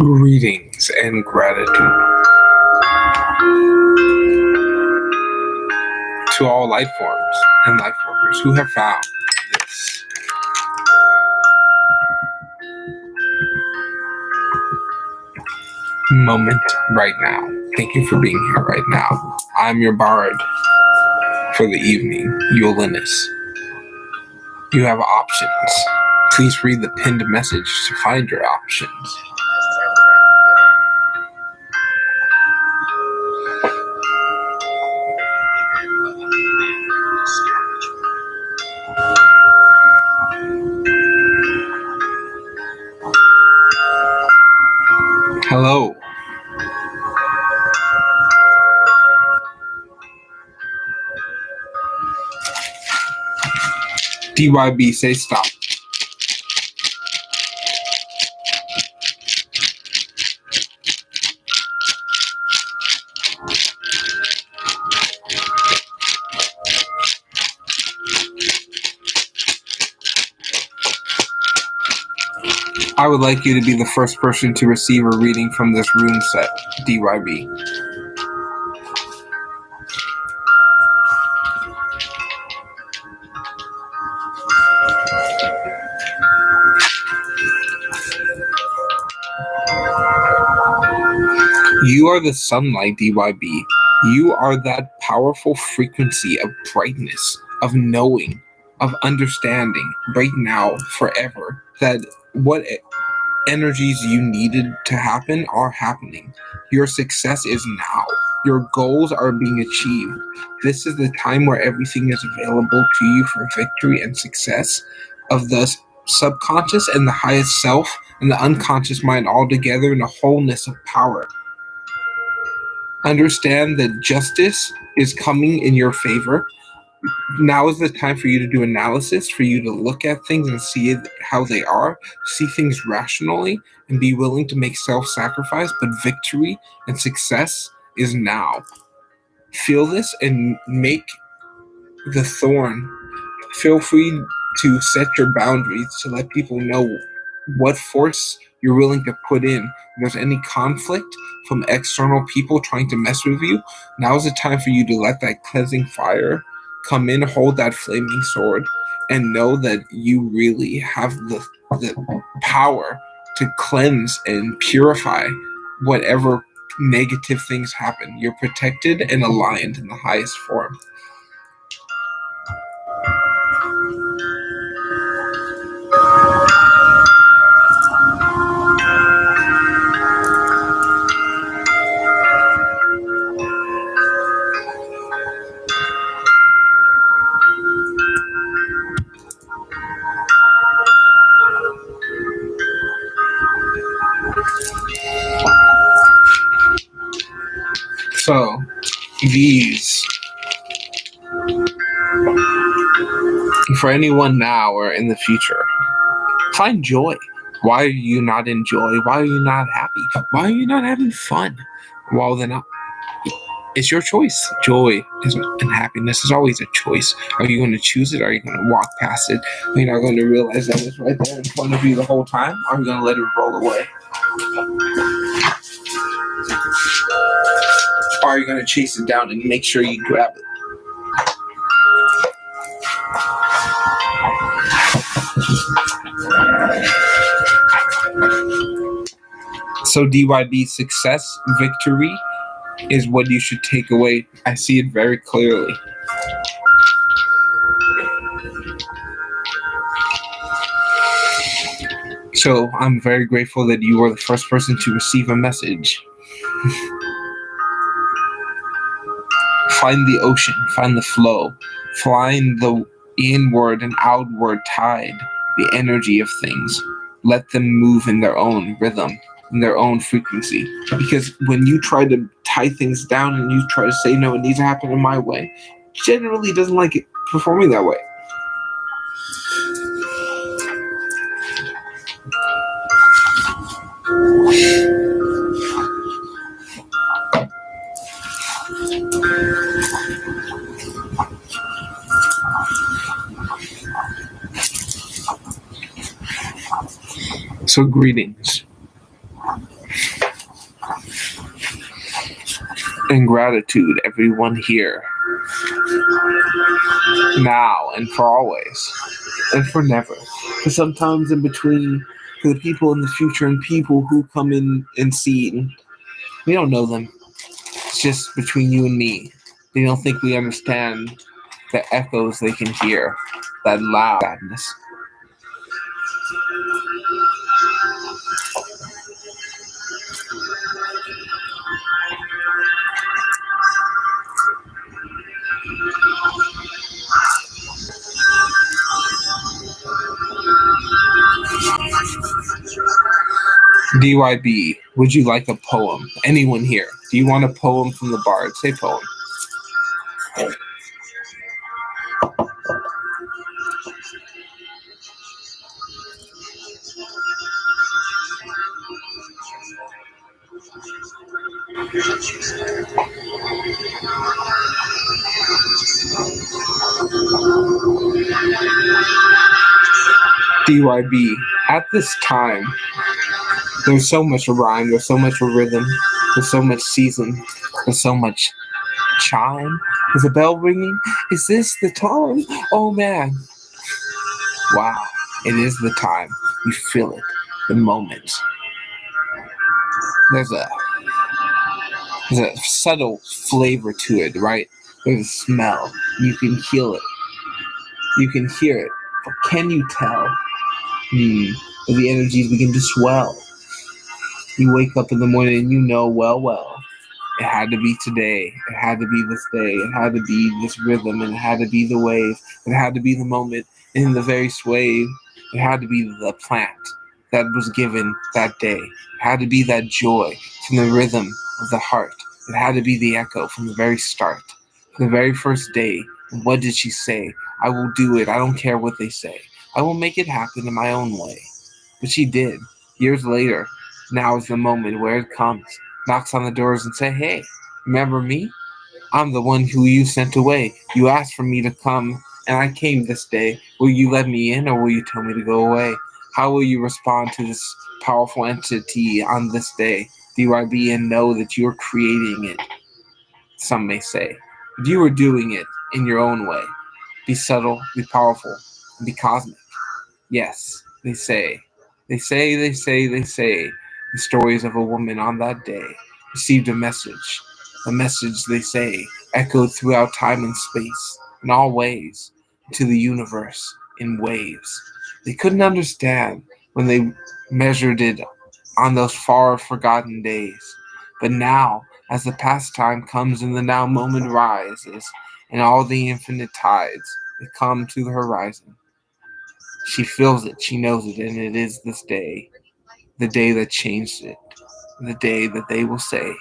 Greetings and gratitude to all life forms and life workers who have found this moment right now. Thank you for being here right now. I'm your bard for the evening, Eulinus. You have options. Please read the pinned message to find your options. Hello. DYB, say stop. I would like you to be the first person to receive a reading from this rune set, DYB. You are the sunlight, DYB. You are that powerful frequency of brightness, of knowing, of understanding right now, forever. That what energies you needed to happen are happening. Your success is now. Your goals are being achieved. This is the time where everything is available to you for victory and success of the subconscious and the highest self and the unconscious mind all together in a wholeness of power. Understand that justice is coming in your favor. Now is the time for you to do analysis, for you to look at things and see how they are, see things rationally, and be willing to make self-sacrifice. But victory and success is now. Feel this and make the thorn. Feel free to set your boundaries to let people know what force you're willing to put in. If there's any conflict from external people trying to mess with you, now is the time for you to let that cleansing fire come in, hold that flaming sword, and know that you really have the power to cleanse and purify whatever negative things happen. You're protected and aligned in the highest form. So, these, for anyone now or in the future, find joy. Why are you not in joy? Why are you not happy? Why are you not having fun? Well, then it's your choice. Joy and happiness is always a choice. Are you going to choose it? Or are you going to walk past it? Are you not going to realize that it's right there in front of you the whole time? Or are you going to let it roll away? Or are you going to chase it down and make sure you grab it? So DYB, success, victory is what you should take away. I see it very clearly. So I'm very grateful that you were the first person to receive a message. Find the ocean, find the flow, find the inward and outward tide, the energy of things. Let them move in their own rhythm, in their own frequency. Because when you try to tie things down and you try to say, no, it needs to happen in my way, generally doesn't like it performing that way. So greetings and gratitude, everyone here, now and for always, and for never, for sometimes in between, for the people in the future and people who come in and see, and we don't know them. It's just between you and me. They don't think we understand the echoes they can hear, that loud sadness. DYB, would you like a poem? Anyone here? Do you want a poem from the bard? Say poem. DYB, at this time, there's so much rhyme, there's so much rhythm, there's so much season, there's so much chime. Is the bell ringing? Is this the time? Oh man. Wow, it is the time. You feel it, the moment. There's a There's a subtle flavor to it, right? There's a smell. You can feel it. You can hear it. But can you tell? But the energies begin to swell. You wake up in the morning and you know well, it had to be today. It had to be this day. It had to be this rhythm. And it had to be the wave. It had to be the moment. And in the very sway, it had to be the plant that was given that day. It had to be that joy from the rhythm of the heart. It had to be the echo from the very start. From the very first day. And what did she say? I will do it. I don't care what they say. I will make it happen in my own way. But she did. Years later, now is the moment where it comes, knocks on the doors and say, hey, remember me? I'm the one who you sent away. You asked for me to come, and I came this day. Will you let me in, or will you tell me to go away? How will you respond to this powerful entity on this day, DYB, and know that you're creating it, some may say. But you are doing it in your own way. Be subtle, be powerful, and be cosmic. Yes, they say. They say. The stories of a woman on that day received a message. A message, they say, echoed throughout time and space, in all ways, to the universe, in waves. They couldn't understand when they measured it on those far forgotten days. But now, as the past time comes and the now moment rises, and all the infinite tides that come to the horizon, she feels it, she knows it, and it is this day, the day that changed it, the day that they will say,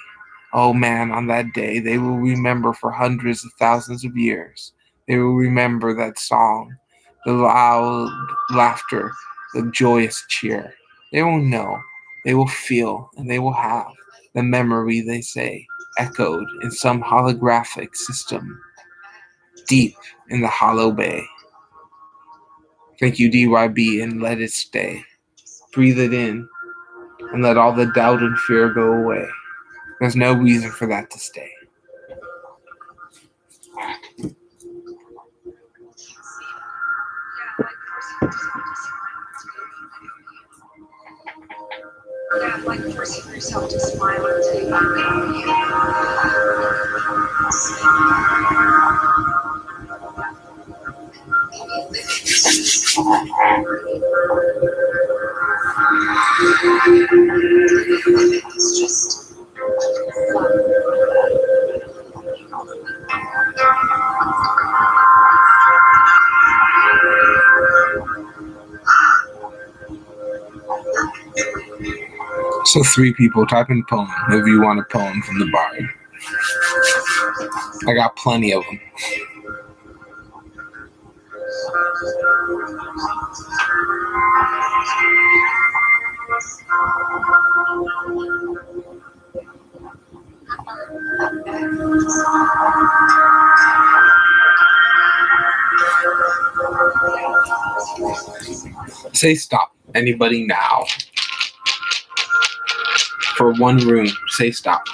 oh man, on that day, they will remember for hundreds of thousands of years. They will remember that song, the loud laughter, the joyous cheer. They will know, they will feel, and they will have the memory, they say, echoed in some holographic system deep in the hollow bay. Thank you, DYB, and let it stay. Breathe it in and let all the doubt and fear go away. There's no reason for that to stay. Yeah, like forcing yourself to smile or take it's just So 3 people, type in poem if you want a poem from the bard. I got plenty of them. Say stop. Anybody now? For one room, say stop.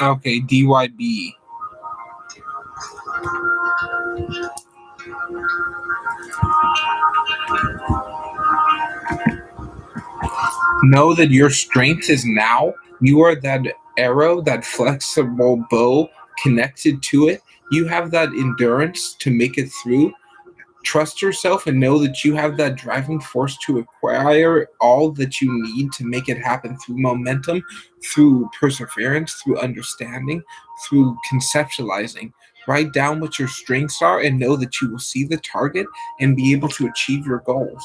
Okay, DYB. Know that your strength is now. You are that arrow, that flexible bow connected to it. You have that endurance to make it through. Trust yourself and know that you have that driving force to acquire all that you need to make it happen through momentum, through perseverance, through understanding, through conceptualizing. Write down what your strengths are and know that you will see the target and be able to achieve your goals.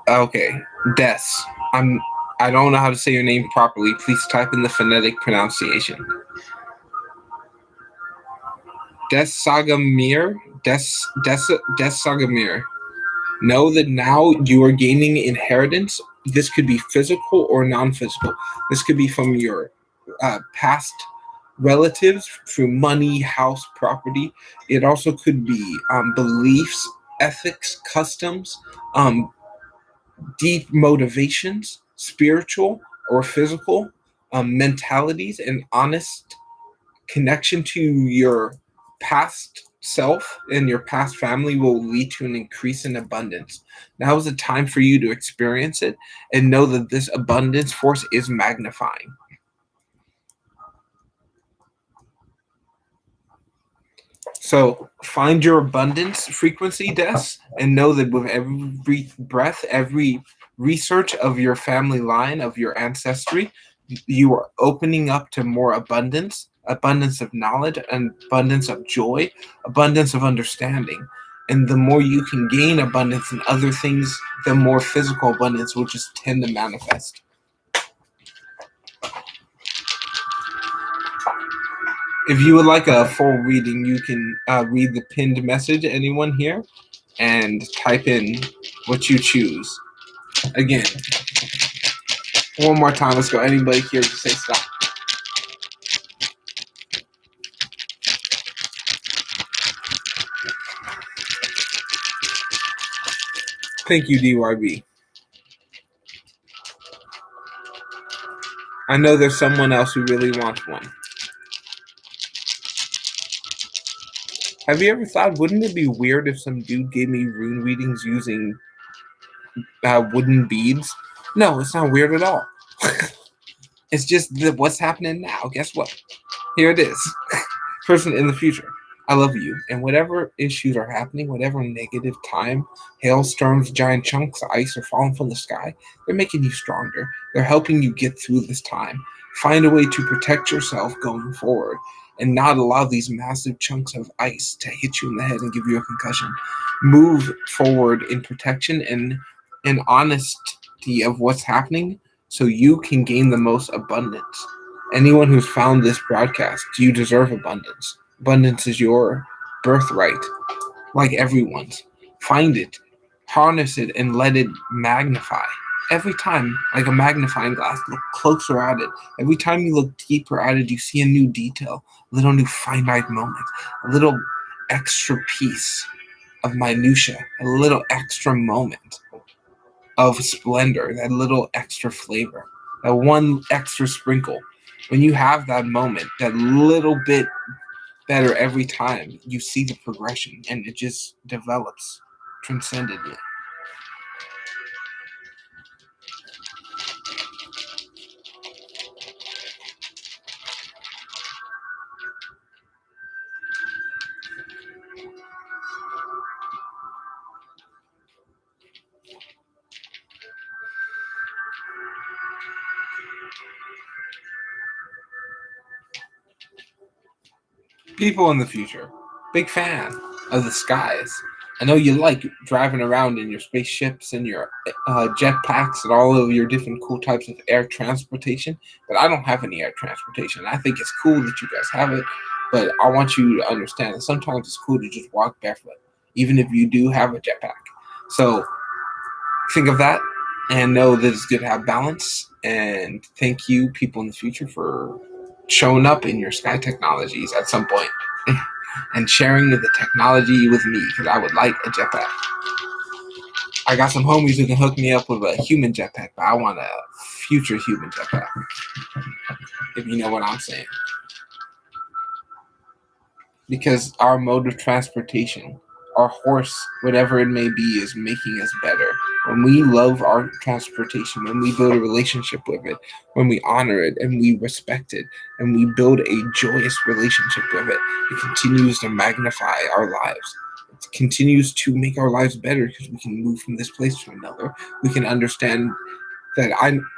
Okay. Des. I'm. I don't know how to say your name properly. Please type in the phonetic pronunciation. Desagamir. Desagamir. Know that now you are gaining inheritance. This could be physical or non-physical. This could be from your past relatives through money, house, property. It also could be beliefs, ethics, customs, um, deep motivations, spiritual or physical mentalities, and honest connection to your past self and your past family will lead to an increase in abundance. Now is the time for you to experience it and know that this abundance force is magnifying. So find your abundance frequency, Des, and know that with every breath, every research of your family line, of your ancestry, you are opening up to more abundance, abundance of knowledge, and abundance of joy, abundance of understanding. And the more you can gain abundance in other things, the more physical abundance will just tend to manifest. If you would like a full reading, you can read the pinned message, anyone here, and type in what you choose. Again, one more time, let's go. Anybody here to say stop? Thank you, DYB. I know there's someone else who really wants one. Have you ever thought, wouldn't it be weird if some dude gave me rune readings using wooden beads? No, it's not weird at all. It's just what's happening now. Guess what? Here it is. Person in the future. I love you. And whatever issues are happening, whatever negative time, hailstorms, giant chunks of ice are falling from the sky, they're making you stronger. They're helping you get through this time. Find a way to protect yourself going forward and not allow these massive chunks of ice to hit you in the head and give you a concussion. Move forward in protection and honesty of what's happening so you can gain the most abundance. Anyone who's found this broadcast, you deserve abundance. Abundance is your birthright, like everyone's. Find it, harness it, and let it magnify. Every time, like a magnifying glass, look closer at it. Every time you look deeper at it, you see a new detail, a little new finite moment, a little extra piece of minutia, a little extra moment of splendor, that little extra flavor, that one extra sprinkle. When you have that moment, that little bit better every time, you see the progression and it just develops transcendently. People in the future, big fan of the skies. I know you like driving around in your spaceships and your jetpacks and all of your different cool types of air transportation, but I don't have any air transportation. I think it's cool that you guys have it, but I want you to understand that sometimes it's cool to just walk barefoot, even if you do have a jetpack. So think of that and know that it's good to have balance. And thank you, people in the future, for showing up in your sky technologies at some point and sharing the technology with me because I would like a jetpack. I got some homies who can hook me up with a human jetpack, but I want a future human jetpack, if you know what I'm saying. Because our mode of transportation, our horse, whatever it may be, is making us better. When we love our transportation, when we build a relationship with it, when we honor it and we respect it, and we build a joyous relationship with it, it continues to magnify our lives. It continues to make our lives better because we can move from this place to another. We can understand that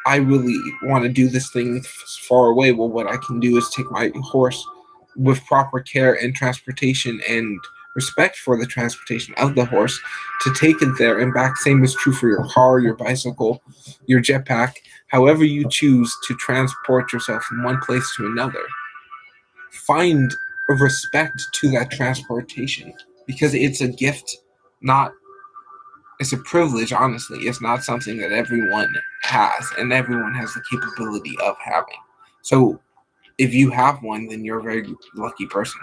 I really want to do this thing far away. Well, what I can do is take my horse with proper care and transportation and respect for the transportation of the horse to take it there and back. Same is true for your car, your bicycle, your jetpack, however you choose to transport yourself from one place to another. Find a respect to that transportation because it's a gift, not it's a privilege, honestly. It's not something that everyone has, and everyone has the capability of having. So if you have one, then you're a very lucky person.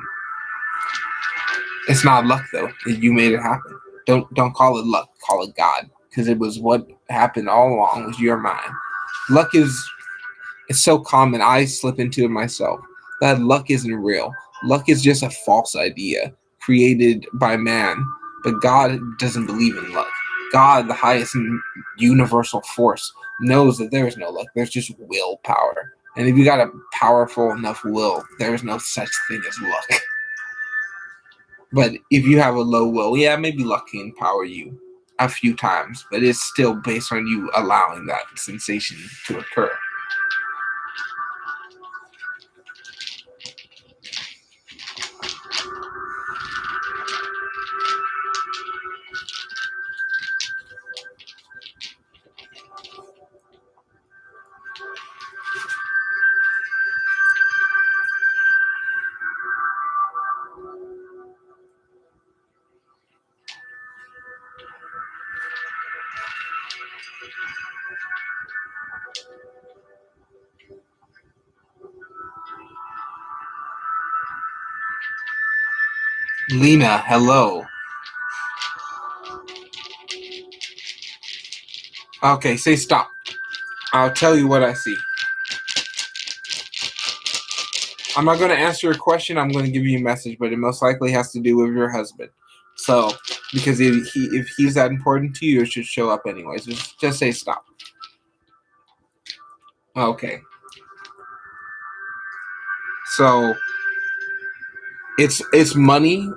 It's not luck though. You made it happen. Don't call it luck. Call it God, because it was what happened all along. Was your mind. Luck is it's so common. I slip into it myself. That luck isn't real. Luck is just a false idea created by man. But God doesn't believe in luck. God, the highest universal force, knows that there is no luck. There's just willpower. And if you got a powerful enough will, there is no such thing as luck. But if you have a low will, yeah, maybe luck can empower you a few times, but it's still based on you allowing that sensation to occur. Lena, hello. Okay, say stop. I'll tell you what I see. I'm not going to answer your question. I'm going to give you a message, but it most likely has to do with your husband. So, because if he's that important to you, it should show up anyways. Just say stop. Okay. So, it's money.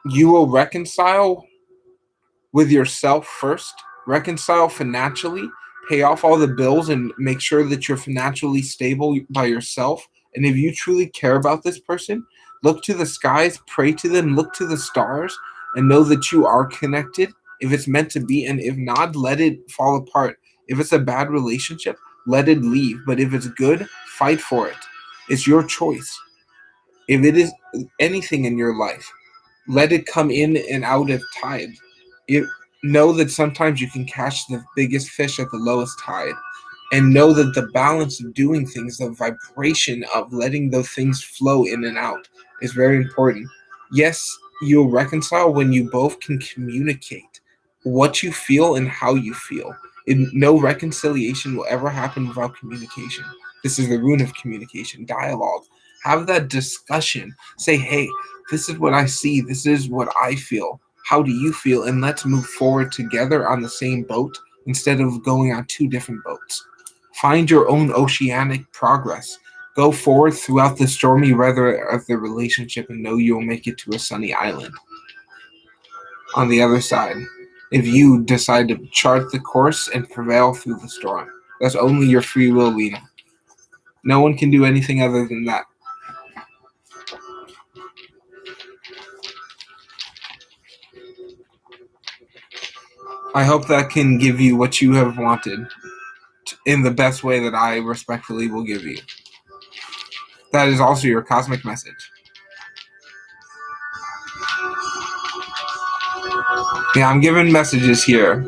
You will reconcile with yourself first. Reconcile financially. Pay off all the bills and make sure that you're financially stable by yourself. And if you truly care about this person, look to the skies, pray to them, look to the stars, and know that you are connected if it's meant to be. And if not, let it fall apart. If it's a bad relationship, let it leave. But if it's good, fight for it. It's your choice. If it is anything in your life, let it come in and out of tide. It, know that sometimes you can catch the biggest fish at the lowest tide. And know that the balance of doing things, the vibration of letting those things flow in and out, is very important. Yes, you'll reconcile when you both can communicate what you feel and how you feel. No reconciliation will ever happen without communication. This is the rune of communication, dialogue. Have that discussion. Say, hey, this is what I see. This is what I feel. How do you feel? And let's move forward together on the same boat instead of going on two different boats. Find your own oceanic progress. Go forward throughout the stormy weather of the relationship and know you'll make it to a sunny island on the other side. If you decide to chart the course and prevail through the storm, that's only your free will, Lena. No one can do anything other than that. I hope that can give you what you have wanted in the best way that I respectfully will give you. That is also your cosmic message. Yeah, I'm giving messages here.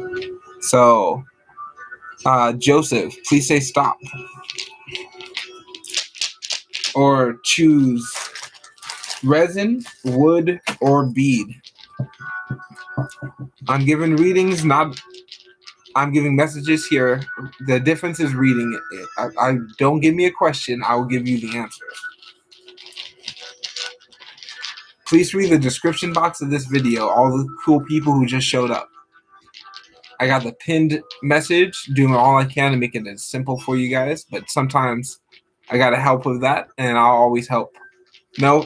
So, Joseph, please say stop. Or choose resin, wood, or bead. I'm giving readings, I'm giving messages here. The difference is reading it. I don't give me a question. I will give you the answer. Please read the description box of this video. All the cool people who just showed up. I got the pinned message, doing all I can to make it as simple for you guys. But sometimes I gotta help with that, and I'll always help. No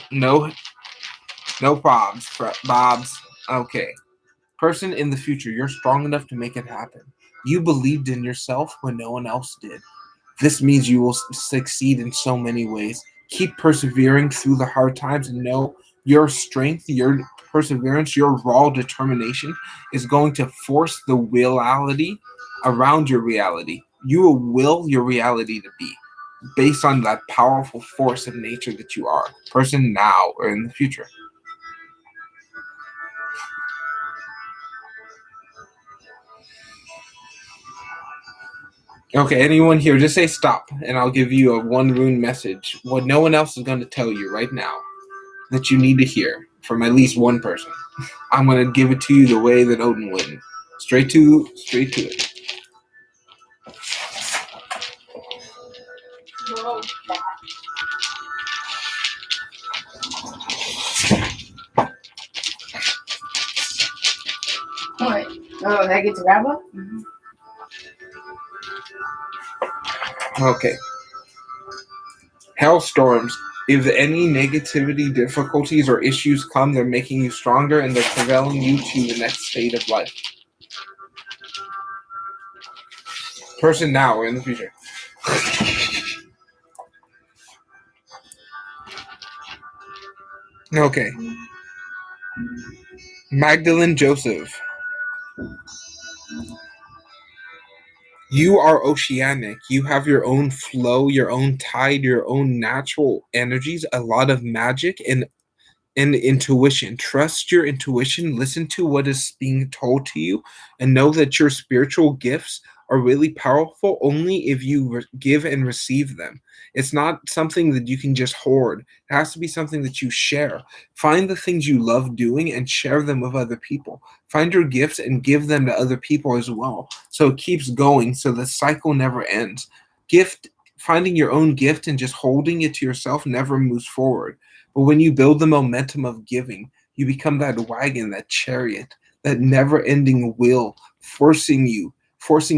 Bobs. Okay. Person in the future, you're strong enough to make it happen. You believed in yourself when no one else did. This means you will succeed in so many ways. Keep persevering through the hard times and know Your strength, your perseverance, your raw determination is going to force the reality around your reality. You will will your reality to be based on that powerful force of nature that you are, person now or in the future. Okay, anyone here, just say stop, and I'll give you a one rune message. What no one else is going to tell you right now that you need to hear from at least one person. I'm going to give it to you the way that Odin would. Straight to it. What? Oh, I get to grab one? Okay. Hailstorms. If any negativity, difficulties, or issues come, they're making you stronger and they're propelling you to the next state of life. Person now or in the future. Okay. Magdalene Joseph. You are oceanic. You have your own flow, your own tide, your own natural energies, a lot of magic and intuition. Trust your intuition. Listen to what is being told to you, and know that your spiritual gifts are really powerful only if you give and receive them. It's not something that you can just hoard. It has to be something that you share. Find the things you love doing and share them with other people. Find your gifts and give them to other people as well. So it keeps going, so the cycle never ends. Finding your own gift and just holding it to yourself never moves forward. But when you build the momentum of giving, you become that wagon, that chariot, that never ending wheel, forcing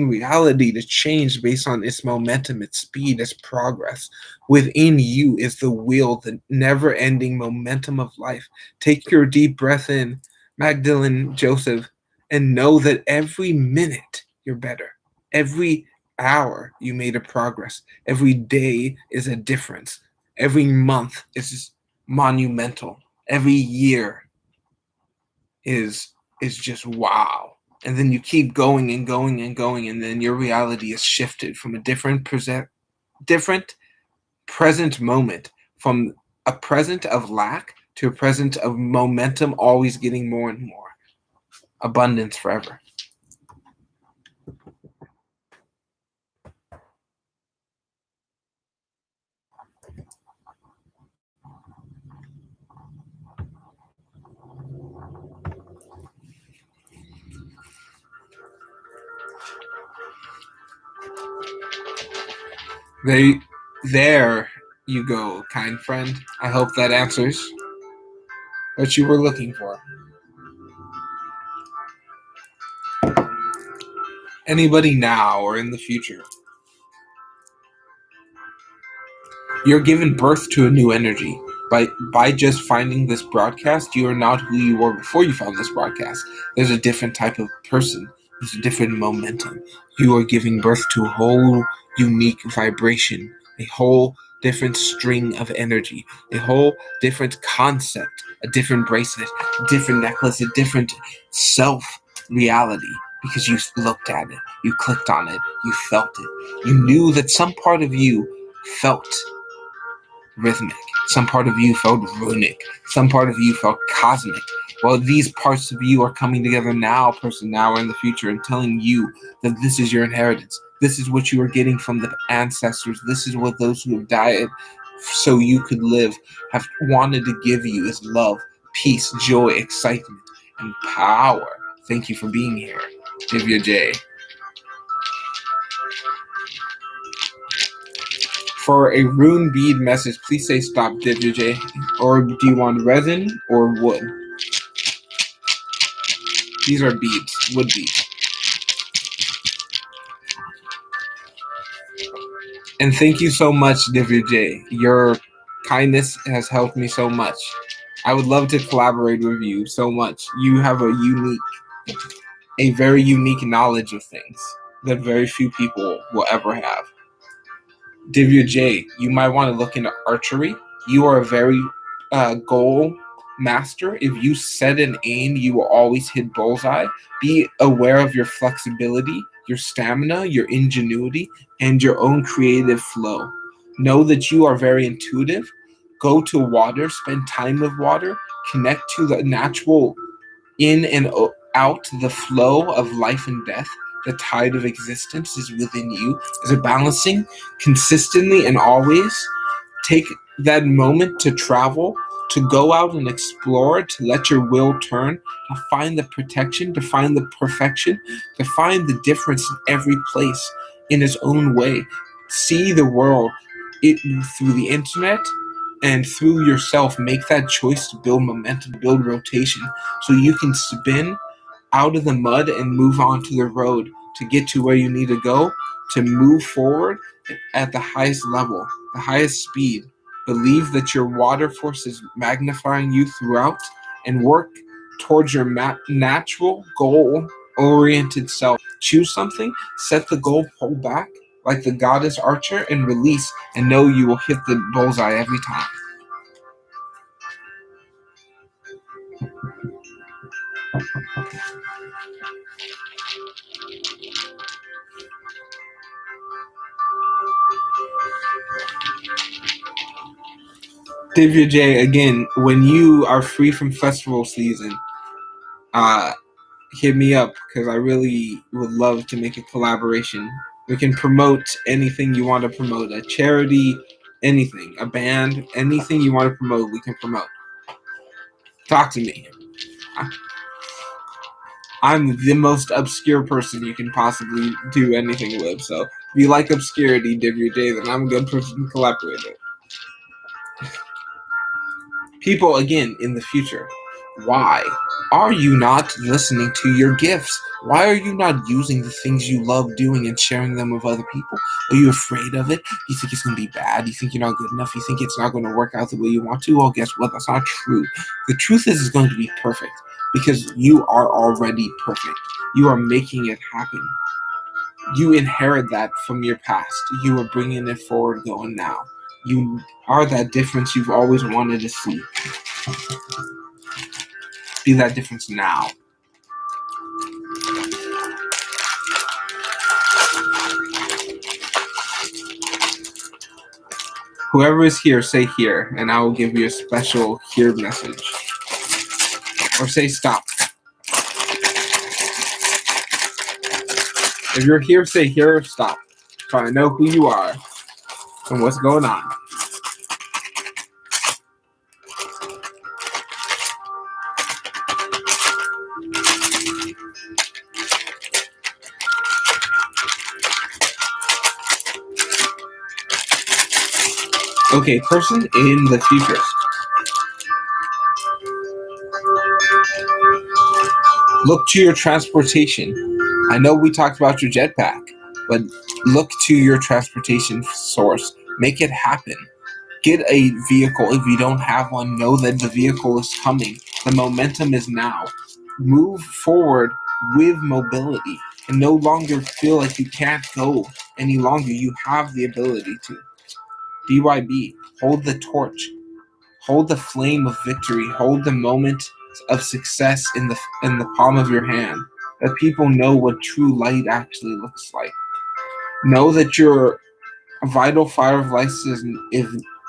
reality to change based on its momentum, its speed, its progress. Within you is the wheel, the never ending momentum of life. Take your deep breath in, Magdalene Joseph, and know that every minute you're better. Every hour you made a progress. Every day is a difference. Every month is monumental. Every year is just wow. And then you keep going and going and going, and then your reality is shifted from a different present moment, from a present of lack to a present of momentum, always getting more and more. Abundance forever. There you go, kind friend. I hope that answers what you were looking for. Anybody now or in the future? You're giving birth to a new energy. By just finding this broadcast, you are not who you were before you found this broadcast. There's a different type of person. There's a different momentum. You are giving birth to a whole unique vibration, a whole different string of energy, a whole different concept, a different bracelet, a different necklace, a different self reality. Because you looked at it, you clicked on it, you felt it. You knew that some part of you felt rhythmic. Some part of you felt runic. Some part of you felt cosmic. Well, these parts of you are coming together now, person now or in the future, and telling you that this is your inheritance. This is what you are getting from the ancestors. This is what those who have died so you could live have wanted to give you is love, peace, joy, excitement, and power. Thank you for being here. Divya J. For a rune bead message, please say stop, Divya J. Or do you want resin or wood? These are beads, wood beads. And thank you so much, Divya J. Your kindness has helped me so much. I would love to collaborate with you so much. You have a very unique knowledge of things that very few people will ever have. Divya J, you might want to look into archery. You are a very goal master. If you set an aim, you will always hit bullseye. Be aware of your flexibility, your stamina, your ingenuity, and your own creative flow. Know that you are very intuitive. Go to water, spend time with water, connect to the natural in and out, the flow of life and death. The tide of existence is within you. Is it balancing consistently and always? Take that moment to travel, to go out and explore, to let your will turn, to find the protection, to find the perfection, to find the difference in every place in its own way. See the world through the internet and through yourself. Make that choice to build momentum, build rotation, so you can spin out of the mud and move on to the road to get to where you need to go, to move forward at the highest level, the highest speed. Believe that your water force is magnifying you throughout, and work towards your natural goal-oriented self. Choose something, set the goal, pull back like the goddess archer, and release, and know you will hit the bullseye every time. Divya J, again, when you are free from festival season, hit me up, because I really would love to make a collaboration. We can promote anything you want to promote, a charity, anything, a band, anything you want to promote, we can promote. Talk to me. I'm the most obscure person you can possibly do anything with, so if you like obscurity, Divya J, then I'm a good person to collaborate with. People, again, in the future, why are you not listening to your gifts? Why are you not using the things you love doing and sharing them with other people? Are you afraid of it? You think it's going to be bad? You think you're not good enough? You think it's not going to work out the way you want to? Well, guess what? That's not true. The truth is it's going to be perfect, because you are already perfect. You are making it happen. You inherit that from your past. You are bringing it forward going now. You are that difference you've always wanted to see. Be that difference now. Whoever is here, say here, and I will give you a special here message. Or say stop. If you're here, say here or stop. So I know who you are and what's going on. Okay, person in the future. Look to your transportation. I know we talked about your jetpack, but look to your transportation source. Make it happen. Get a vehicle. If you don't have one, know that the vehicle is coming. The momentum is now. Move forward with mobility and no longer feel like you can't go any longer. You have the ability to. BYB, hold the torch. Hold the flame of victory. Hold the moment of success in the palm of your hand. Let people know what true light actually looks like. Know that your vital fire of life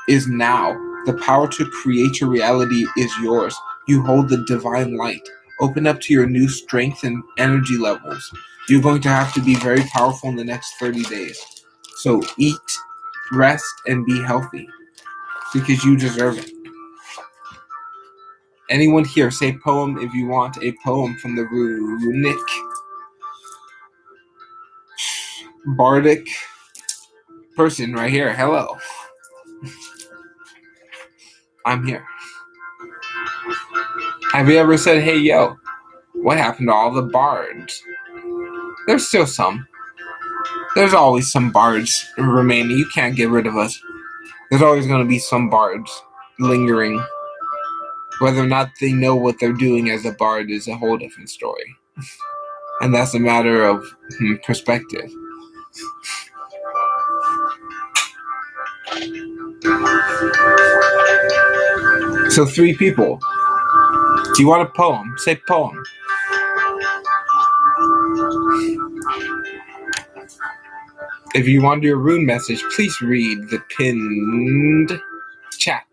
is now. The power to create your reality is yours. You hold the divine light. Open up to your new strength and energy levels. You're going to have to be very powerful in the next 30 days. So eat, rest, and be healthy, because you deserve it. Anyone here, say poem if you want a poem from the Runic, bardic person right here. Hello. I'm here. Have you ever said, hey, yo, what happened to all the bards? There's still some. There's always some bards remaining. You can't get rid of us. There's always going to be some bards lingering. Whether or not they know what they're doing as a bard is a whole different story. And that's a matter of perspective. So 3 people. Do you want a poem? Say poem. If you want your rune message, please read the pinned chat.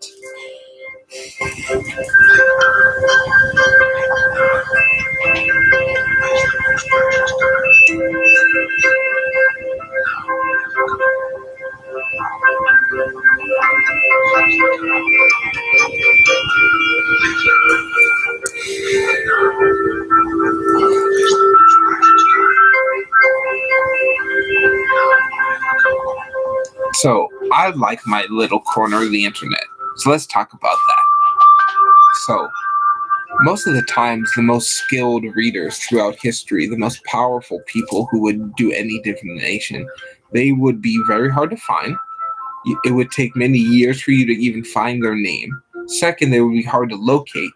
So, I like my little corner of the internet. So let's talk about that. So, most of the times, the most skilled readers throughout history, the most powerful people who would do any divination, they would be very hard to find. It would take many years for you to even find their name. Second, they would be hard to locate.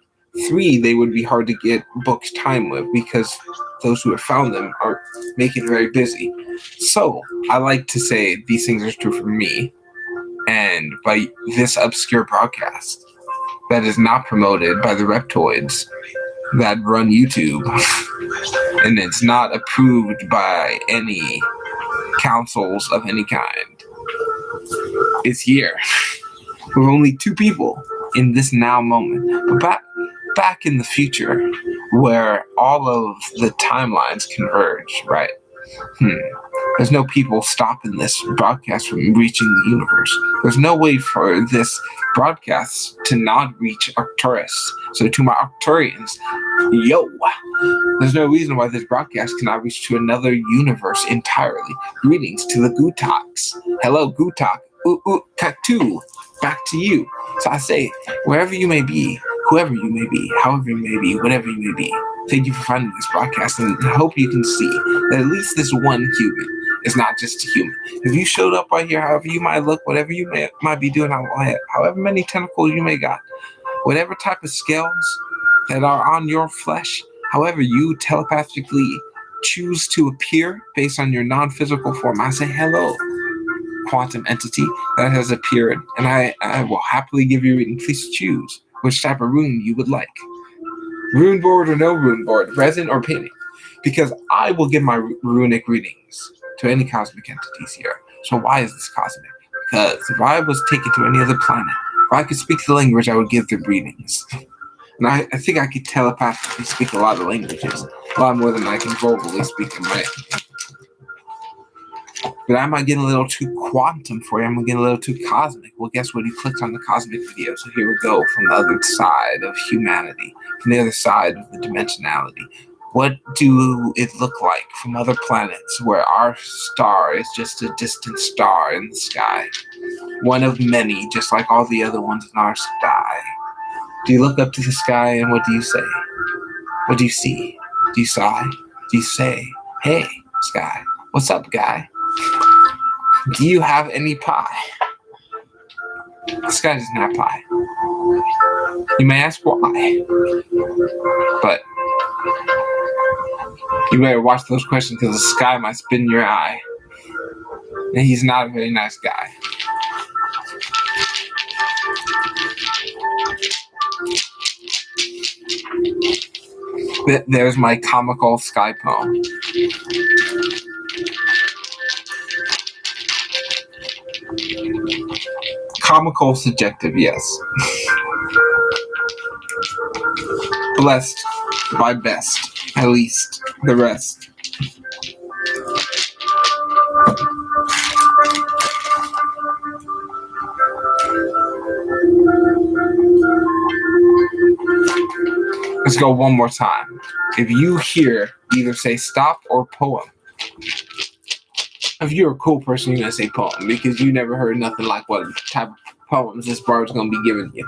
3, they would be hard to get booked time with because those who have found them are making it very busy. So, I like to say these things are true for me and by this obscure broadcast that is not promoted by the reptoids that run YouTube and it's not approved by any councils of any kind. It's here with only 2 people in this now moment. But back in the future where all of the timelines converge, right? There's no people stopping this broadcast from reaching the universe. There's no way for this broadcast to not reach Arcturus. So to my Arcturians, yo, there's no reason why this broadcast cannot reach to another universe entirely. Greetings to the Gutoks. Hello, Gutok. Tattoo. Back to you. So I say, wherever you may be, whoever you may be, however you may be, whatever you may be, thank you for finding this broadcast, and I hope you can see that at least this one human is not just a human. If you showed up right here, however you might look, whatever you might be doing, however many tentacles you may got, whatever type of scales that are on your flesh, however you telepathically choose to appear based on your non-physical form, I say hello, quantum entity that has appeared, and I will happily give you a reading. Please choose which type of rune you would like. Rune board or no rune board, resin or painting. Because I will give my runic readings to any cosmic entities here. So why is this cosmic? Because if I was taken to any other planet, if I could speak the language, I would give them readings. And I think I could telepathically speak a lot of languages. A lot more than I can verbally speak in my... But I might get a little too quantum for you. I'm going to get a little too cosmic. Well, guess what? You clicked on the cosmic video. So here we go from the other side of humanity, from the other side of the dimensionality. What do it look like from other planets where our star is just a distant star in the sky? One of many, just like all the other ones in our sky. Do you look up to the sky and what do you say? What do you see? Do you sigh? Do you say, hey, sky, what's up, guy? Do you have any pie? The sky doesn't have pie. You may ask why, but you better watch those questions because the sky might spin your eye. And he's not a very nice guy. There's my comical sky poem. Comical, subjective, yes. Blessed by best, at least the rest. Let's go one more time. If you hear either say stop or poem, if you're a cool person, you're going to say poem because you never heard nothing like what type of poems this bard's going to be giving you.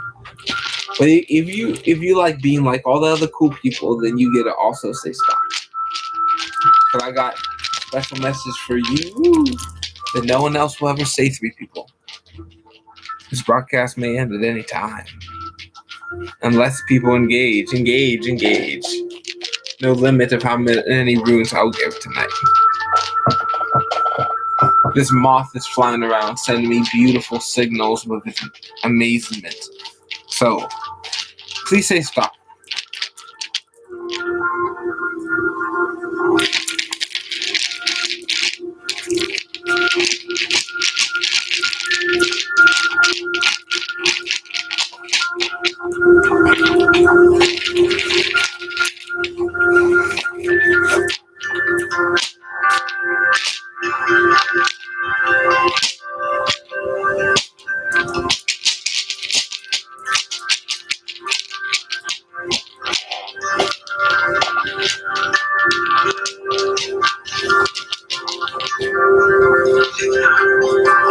But if you like being like all the other cool people, then you get to also say stop. But I got a special message for you that no one else will ever say to people. This broadcast may end at any time. Unless people engage. No limit of how many runes I'll give tonight. This moth is flying around, sending me beautiful signals with its amazement. So, please say stop.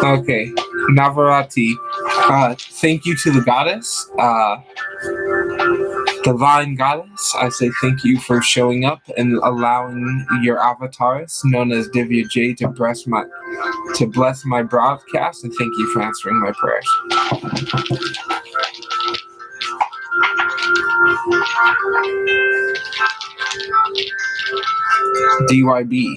Okay, Navarati. Thank you to the goddess, divine goddess. I say thank you for showing up and allowing your avatars, known as Divya J, to bless my broadcast, and thank you for answering my prayers. DYB,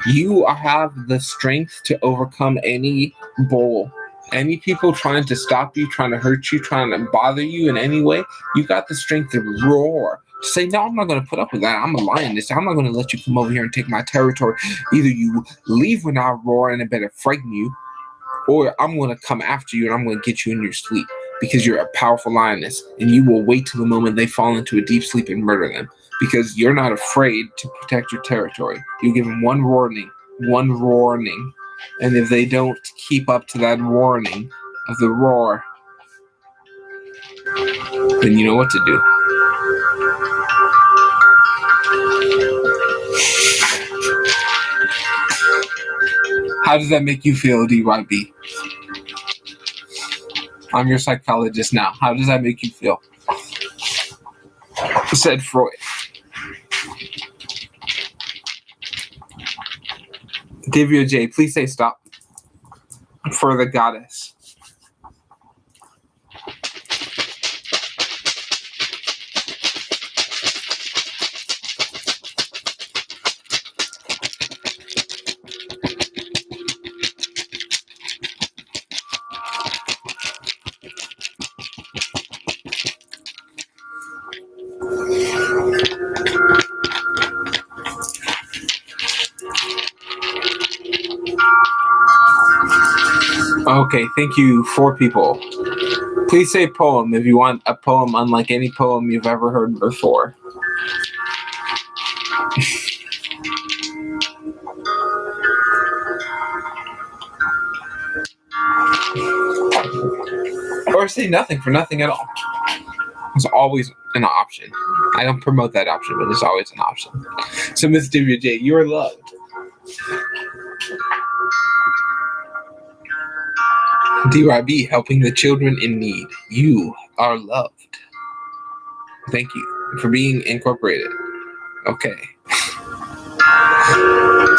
you have the strength to overcome any bull. Any people trying to stop you, trying to hurt you, trying to bother you in any way, you got the strength to roar. To say, no, I'm not going to put up with that. I'm a lioness. I'm not going to let you come over here and take my territory. Either you leave when I roar and it better frighten you, or I'm going to come after you and I'm going to get you in your sleep because you're a powerful lioness and you will wait till the moment they fall into a deep sleep and murder them because you're not afraid to protect your territory. You give them one warning, and if they don't keep up to that warning of the roar, then you know what to do. How does that make you feel, DYB? I'm your psychologist now. How does that make you feel? Said Freud. Divya J, please say stop. For the goddess. Okay, thank you, 4 people. Please say poem if you want a poem unlike any poem you've ever heard before. Or say nothing for nothing at all. It's always an option. I don't promote that option, but it's always an option. So, Miss Divya J, you are loved. DYB, helping the children in need. You are loved. Thank you for being incorporated. Okay.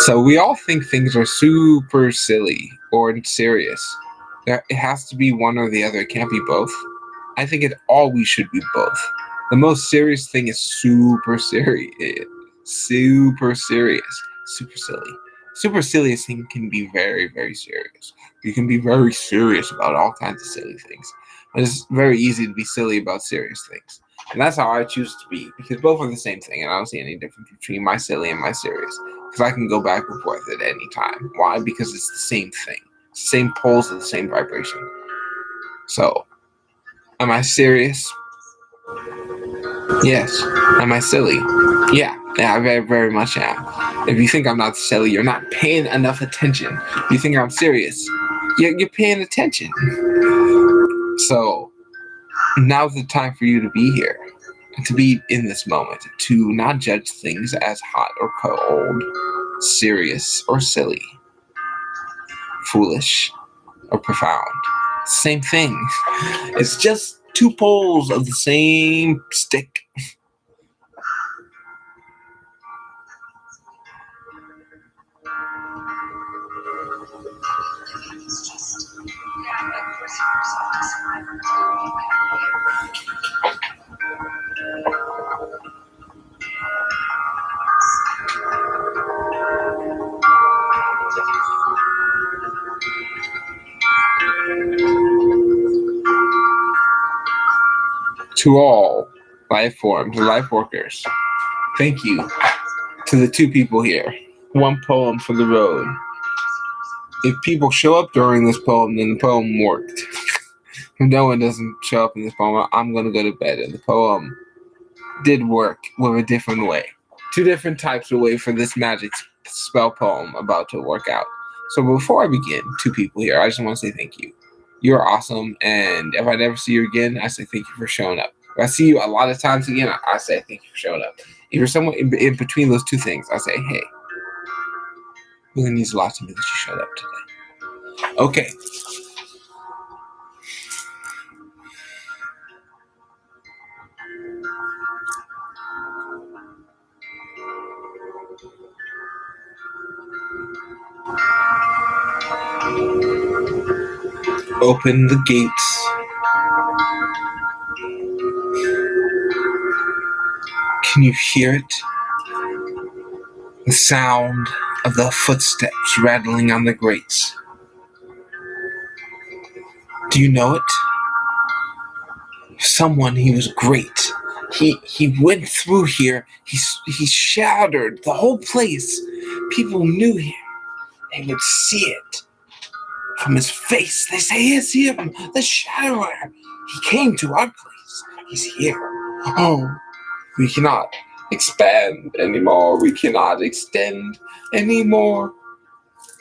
So we all think things are super silly or serious. It has to be one or the other. It can't be both. I think it always should be both. The most serious thing is super serious. Super serious. Super silly. Super serious thing can be very, very serious. You can be very serious about all kinds of silly things. But it's very easy to be silly about serious things. And that's how I choose to be, because both are the same thing, and I don't see any difference between my silly and my serious. Because I can go back and forth at any time. Why? Because it's the same thing. Same poles of the same vibration. So, am I serious? Yes. Am I silly? Yeah, I very, very much am. If you think I'm not silly, you're not paying enough attention. If you think I'm serious, you're paying attention. So, now's the time for you to be here, to be in this moment, to not judge things as hot or cold, serious or silly, foolish or profound. Same thing. It's just 2 poles of the same stick. To all life forms, life workers, thank you to the 2 people here. 1 poem for the road. If people show up during this poem, then the poem worked. If no one doesn't show up in this poem, I'm going to go to bed. And the poem did work with a different way. 2 different types of way for this magic spell poem about to work out. So before I begin, 2 people here, I just want to say thank you. You're awesome. And if I never see you again, I say thank you for showing up. If I see you a lot of times again, I say thank you for showing up. If you're somewhere in between those 2 things, I say, hey, really means a lot to me that you showed up today. Okay. Open the gates. Can you hear it? The sound of the footsteps rattling on the grates. Do you know it? Someone, he was great. He went through here. He shattered the whole place. People knew him. They would see it from his face. They say, it's him, the Shatterer. He came to our place. He's here. Oh, we cannot expand anymore. We cannot extend anymore.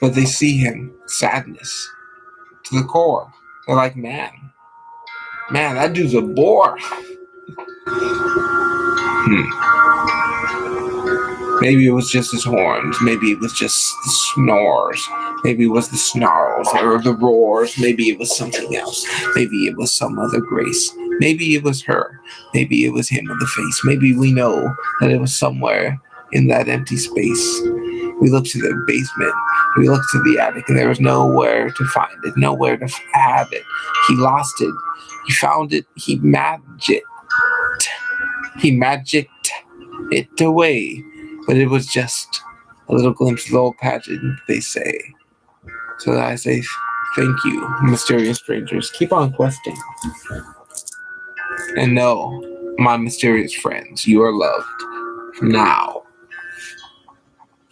But they see him, sadness to the core. They're like, man, that dude's a bore. Maybe it was just his horns. Maybe it was just the snores. Maybe it was the snarls or the roars. Maybe it was something else. Maybe it was some other grace. Maybe it was her. Maybe it was him in the face. Maybe we know that it was somewhere in that empty space. We looked to the basement. We looked to the attic, and there was nowhere to find it, nowhere to have it. He lost it. He found it. He magicked it away. But it was just a little glimpse of the old pageant, they say. So I say, thank you, mysterious strangers. Keep on questing. And know, my mysterious friends, you are loved. Now.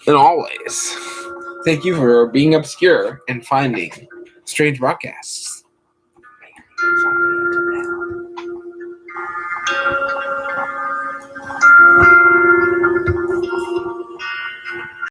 And always. Thank you for being obscure and finding strange broadcasts.